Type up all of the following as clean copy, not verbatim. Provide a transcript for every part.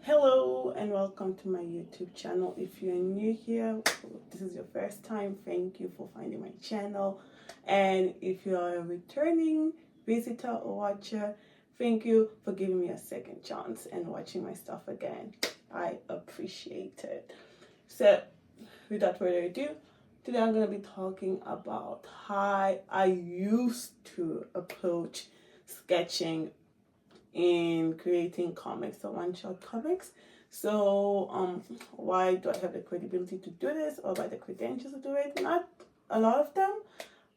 Hello and welcome to my YouTube channel. If you're new here, this is your first time, thank you for finding my channel. And if you are a returning visitor or watcher, thank you for giving me a second chance and watching my stuff again. I appreciate it. So without further ado, today I'm going to be talking about how I used to approach sketching in creating comics or one-shot comics. So why do I have the credibility to do this, or by the credentials to do it? Not a lot of them.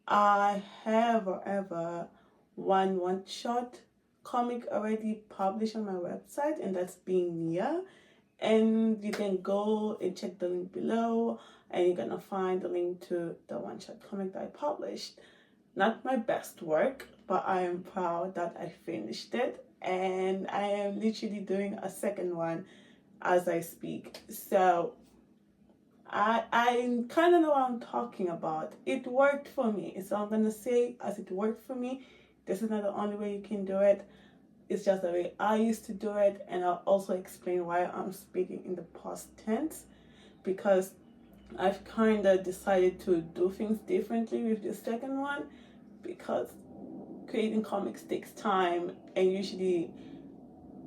I have, however, one-shot comic already published on my website, and that's Being Nia. And you can go and check the link below, and you're gonna find the link to the one-shot comic that I published. Not my best work, but I am proud that I finished it, and I am literally doing a second one as I speak. So I kind of know what I'm talking about. It worked for me, so I'm gonna say as it worked for me. This is not the only way you can do it. It's just the way I used to do it, and I'll also explain why I'm speaking in the past tense, because I've kind of decided to do things differently with the second one, because creating comics takes time, and usually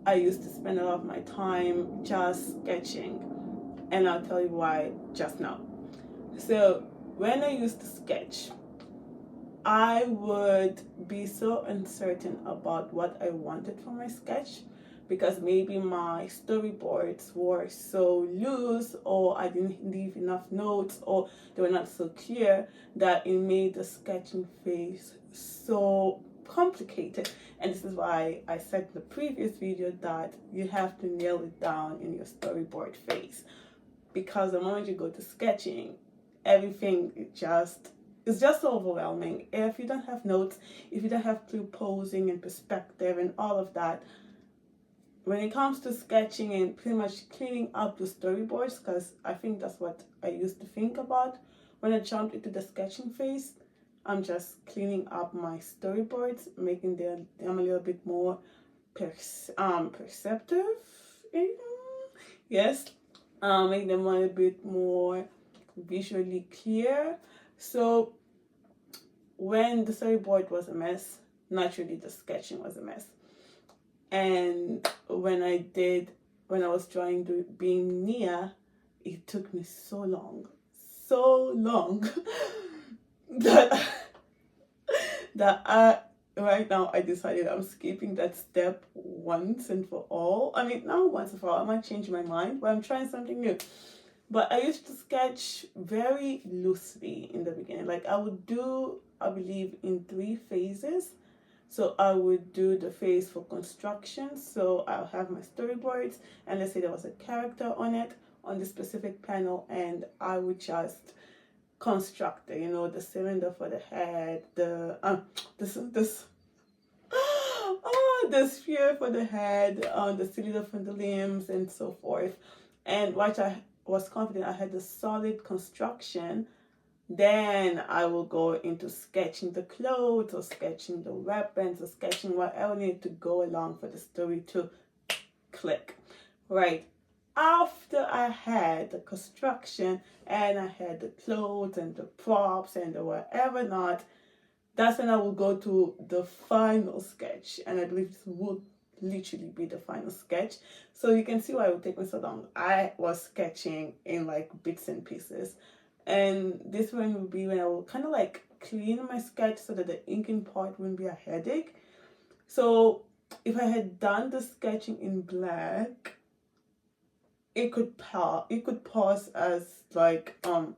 I used to spend a lot of my time just sketching, and I'll tell you why just now. So when I used to sketch, I would be so uncertain about what I wanted from my sketch, because maybe my storyboards were so loose, or I didn't leave enough notes, or they were not so clear, that it made the sketching phase so complicated. And this is why I said in the previous video that you have to nail it down in your storyboard phase, because the moment you go to sketching, everything it's just so overwhelming. If you don't have notes, if you don't have clue posing and perspective and all of that, when it comes to sketching and pretty much cleaning up the storyboards, because I think that's what I used to think about when I jumped into the sketching phase. I'm just cleaning up my storyboards, making them a little bit more perceptive. Yes, make them a little bit more visually clear. So when the storyboard was a mess, naturally the sketching was a mess. And when I was trying to Being Nia, it took me so long that I right now I decided I'm skipping that step once and for all. I mean, not once and for all, I might change my mind, but I'm trying something new. But I used to sketch very loosely in the beginning. Like I would do, I believe, in 3 phases. So I would do the phase for construction. So I'll have my storyboards, and let's say there was a character on it, on the specific panel, and I would just construct it, the cylinder for the head, the sphere for the head, the cylinder for the limbs, and so forth. And once I was confident I had a solid construction, then I will go into sketching the clothes, or sketching the weapons, or sketching whatever needed to go along for the story to click. Right after I had the construction and I had the clothes and the props and the whatever not, that's when I will go to the final sketch. And I believe this would literally be the final sketch. So you can see why it would take me so long. I was sketching in like bits and pieces. And this one would be when I will kind of like clean my sketch so that the inking part wouldn't be a headache. So if I had done the sketching in black, it could pause as like an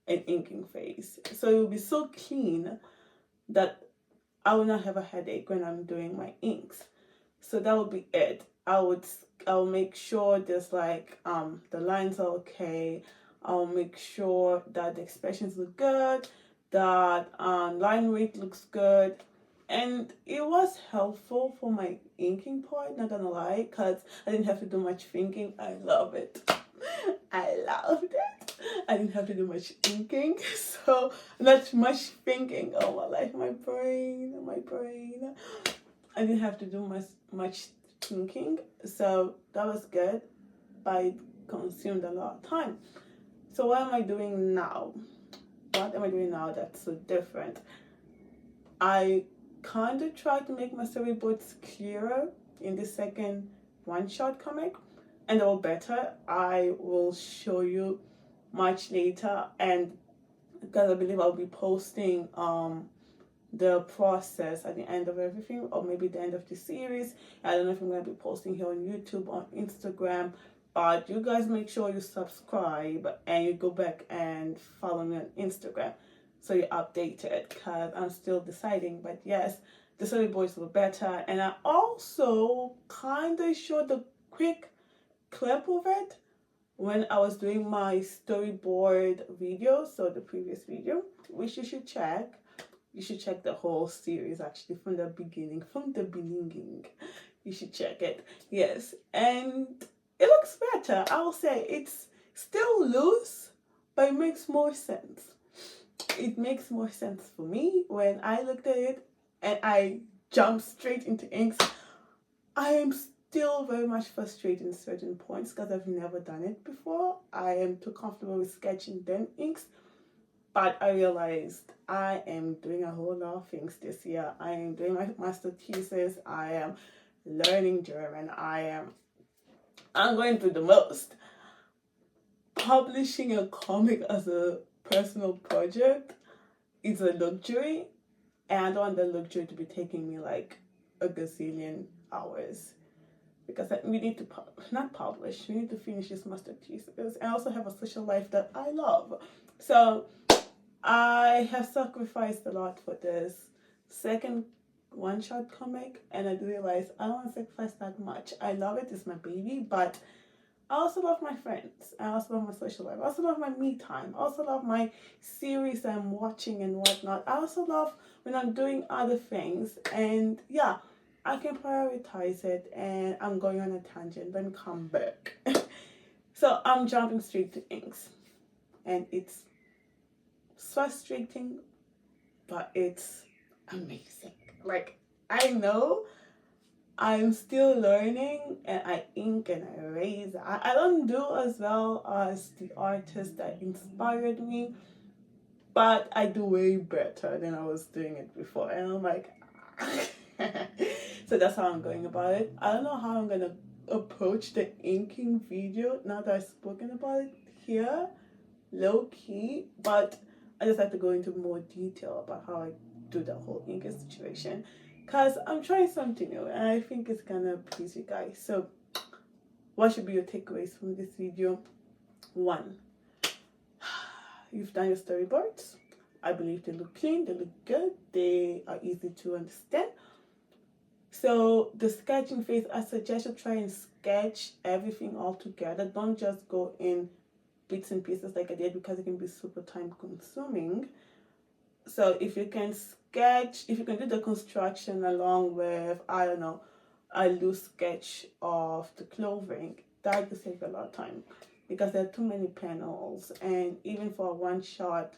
inking phase. So it would be so clean that I will not have a headache when I'm doing my inks. So that would be it. I'll make sure there's like the lines are okay. I'll make sure that the expressions look good, that line weight looks good. And it was helpful for my inking part, not gonna lie, because I didn't have to do much thinking. I love it. I loved it. I didn't have to do much inking, so not much thinking. Oh my life, my brain. I didn't have to do much inking, so that was good, but it consumed a lot of time. So what am I doing now? What am I doing now that's so different? I kind of try to make my storyboards clearer in the second one-shot comic, and all better. I will show you much later, and because I believe I'll be posting the process at the end of everything, or maybe the end of the series. I don't know if I'm going to be posting here on YouTube or Instagram, but you guys make sure you subscribe and you go back and follow me on Instagram so you're updated, because I'm still deciding. But yes, the storyboards were better, and I also kind of showed a quick clip of it when I was doing my storyboard video, so the previous video, which you should check. You should check the whole series actually from the beginning, You should check it. Yes, and it looks better. I will say it's still loose, but it makes more sense. It makes more sense for me when I looked at it and I jumped straight into inks. I am still very much frustrated in certain points because I've never done it before. I am too comfortable with sketching then inks. But I realized I am doing a whole lot of things this year. I am doing my master thesis. I am learning German. I'm going through the most. Publishing a comic as a personal project is a luxury, and I don't want the luxury to be taking me like a gazillion hours, because we need to not publish. We need to finish this master thesis, and I also have a social life that I love. So I have sacrificed a lot for this second one-shot comic, and I realized I don't want to sacrifice that much. I love it, it's my baby, but I also love my friends. I also love my social life. I also love my me time. I also love my series I'm watching and whatnot. I also love when I'm doing other things, and yeah, I can prioritize it. And I'm going on a tangent, then come back. So I'm jumping straight to inks, and it's frustrating, but it's amazing. Like, I know I'm still learning, and I ink and I erase. I don't do as well as the artist that inspired me, but I do way better than I was doing it before, and I'm like so that's how I'm going about it. I don't know how I'm gonna approach the inking video now that I've spoken about it here, low key, but I just have to go into more detail about how I do the whole inking situation, because I'm trying something new and I think it's gonna please you guys. So what should be your takeaways from this video? 1, you've done your storyboards. I believe they look clean, they look good, they are easy to understand. So the sketching phase, I suggest you try and sketch everything all together. Don't just go in bits and pieces like I did, because it can be super time consuming. So if you can sketch, if you can do the construction along with, I don't know, a loose sketch of the clothing, that will save a lot of time, because there are too many panels. And even for a one-shot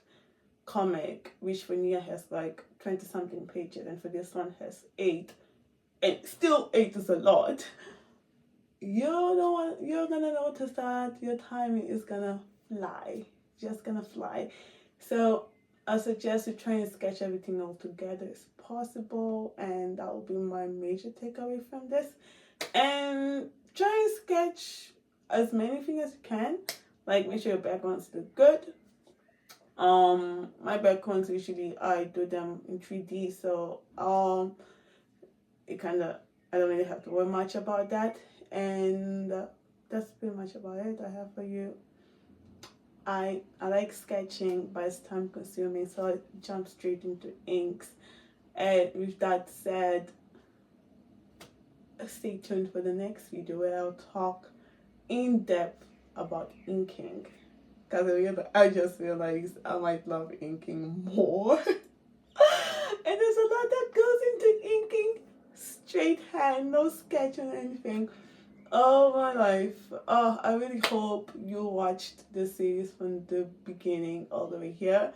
comic, which for Nia has like 20 something pages, and for this one has 8, and still 8 is a lot, you're gonna notice that your timing is gonna fly, just gonna fly. So I suggest you try and sketch everything all together as possible, and that will be my major takeaway from this. And try and sketch as many things as you can. Like, make sure your backgrounds look good. My backgrounds, usually I do them in 3D, so it kind of, I don't really have to worry much about that. And that's pretty much about it I have for you. I like sketching, but it's time consuming, so I jump straight into inks. And with that said, stay tuned for the next video where I'll talk in depth about inking, because I just realized I might love inking more. And there's a lot that goes into inking. Straight hand, no sketching or anything. Oh my life. Oh, I really hope you watched the series from the beginning all the way here,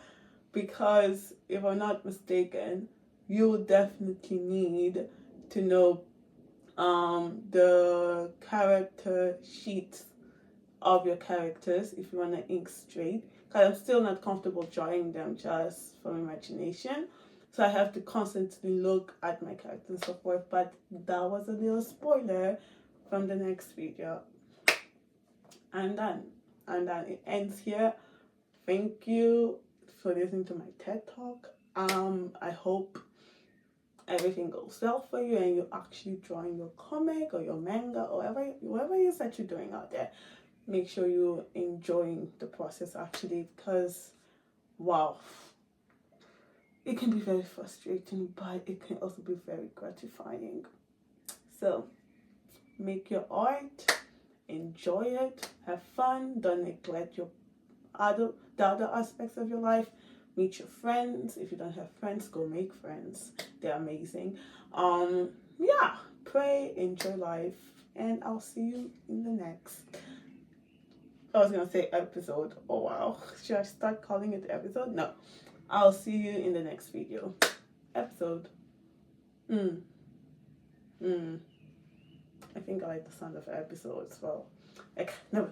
because if I'm not mistaken, you will definitely need to know the character sheets of your characters if you want to ink straight, because I'm still not comfortable drawing them just from imagination, so I have to constantly look at my characters and so forth. But that was a little spoiler from the next video. And then it ends here. Thank you for listening to my TED Talk. I hope everything goes well for you and you're actually drawing your comic or your manga or whatever it is that you're doing out there. Make sure you're enjoying the process actually, because wow, it can be very frustrating, but it can also be very gratifying. So make your art, enjoy it, have fun, don't neglect the other aspects of your life. Meet your friends. If you don't have friends, go make friends. They're amazing. Yeah, pray, enjoy life, and I'll see you in the next, I was gonna say episode. Oh wow, should I start calling it episode? No, I'll see you in the next video. Episode. I think I like the sound of episode as well. Like, never.